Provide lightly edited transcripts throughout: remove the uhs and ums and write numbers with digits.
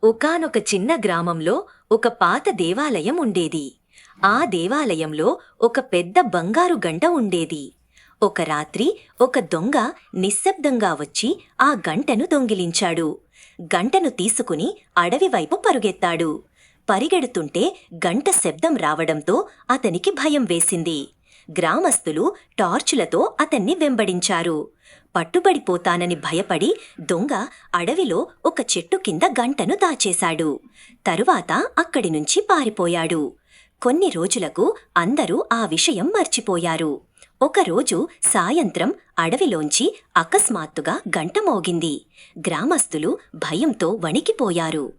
ఒకానొక చిన్న గ్రామంలో ఒక పాత దేవాలయం ఉండేది. ఆ దేవాలయంలో ఒక పెద్ద బంగారు గంట ఉండేది. ఒక రాత్రి ఒక దొంగ నిశ్శబ్దంగా వచ్చి ఆ గంటను దొంగిలించాడు. గంటను తీసుకుని అడవివైపు పరుగెత్తాడు. పరిగెడుతుంటే గంట శబ్దం రావడంతో అతనికి భయం వేసింది. గ్రామస్తులు టార్చులతో అతన్ని వెంబడించారు. పట్టుబడిపోతానని భయపడి దొంగ అడవిలో ఒక చెట్టు కింద గంటను దాచేశాడు. తరువాత అక్కడి నుంచి పారిపోయాడు. కొన్ని రోజులకు అందరూ ఆ విషయం మర్చిపోయారు. ఒకరోజు సాయంత్రం అడవిలోంచి అకస్మాత్తుగా గంట మోగింది. గ్రామస్తులు భయంతో వణికిపోయారు.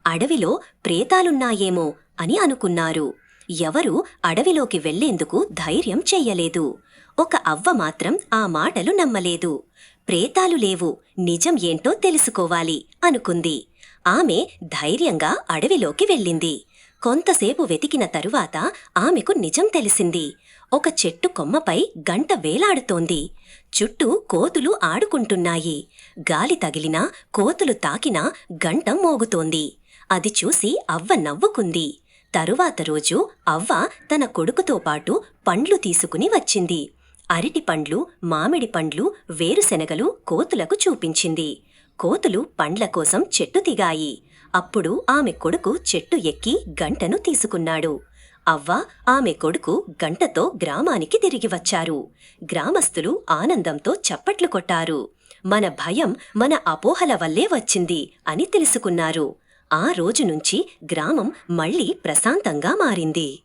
అడవిలో ప్రేతాలున్నాయేమో అని అనుకున్నారు. ఎవరూ అడవిలోకి వెళ్లేందుకు ధైర్యం చెయ్యలేదు. ఒక అవ్వ మాత్రం ఆ మాటలు నమ్మలేదు. ప్రేతాలు లేవు, నిజం ఏంటో తెలుసుకోవాలి అనుకుంది. ఆమె ధైర్యంగా అడవిలోకి వెళ్ళింది. కొంతసేపు వెతికిన తరువాత ఆమెకు నిజం తెలిసింది. ఒక చెట్టు కొమ్మపై గంట వేలాడుతోంది. చుట్టూ కోతులు ఆడుకుంటున్నాయి. గాలి తగిలినా కోతులు తాకినా గంట మోగుతోంది. అది చూసి అవ్వ నవ్వుకుంది. తరువాత రోజు అవ్వ తన కొడుకుతో పాటు పండ్లు తీసుకుని వచ్చింది. అరటి పండ్లు, మామిడి పండ్లు, వేరుశెనగలు కోతులకు చూపించింది. కోతులు పండ్ల కోసం చెట్టు దిగాయి. అప్పుడు ఆమె కొడుకు చెట్టు ఎక్కి గంటను తీసుకున్నాడు. అవ్వ, ఆమె కొడుకు గంటతో గ్రామానికి తిరిగి వచ్చారు. గ్రామస్తులు ఆనందంతో చప్పట్లు కొట్టారు. మన భయం మన అపోహల వల్లే వచ్చింది అని తెలుసుకున్నారు. ఆ రోజు నుంచి గ్రామం మళ్లీ ప్రశాంతంగా మారింది.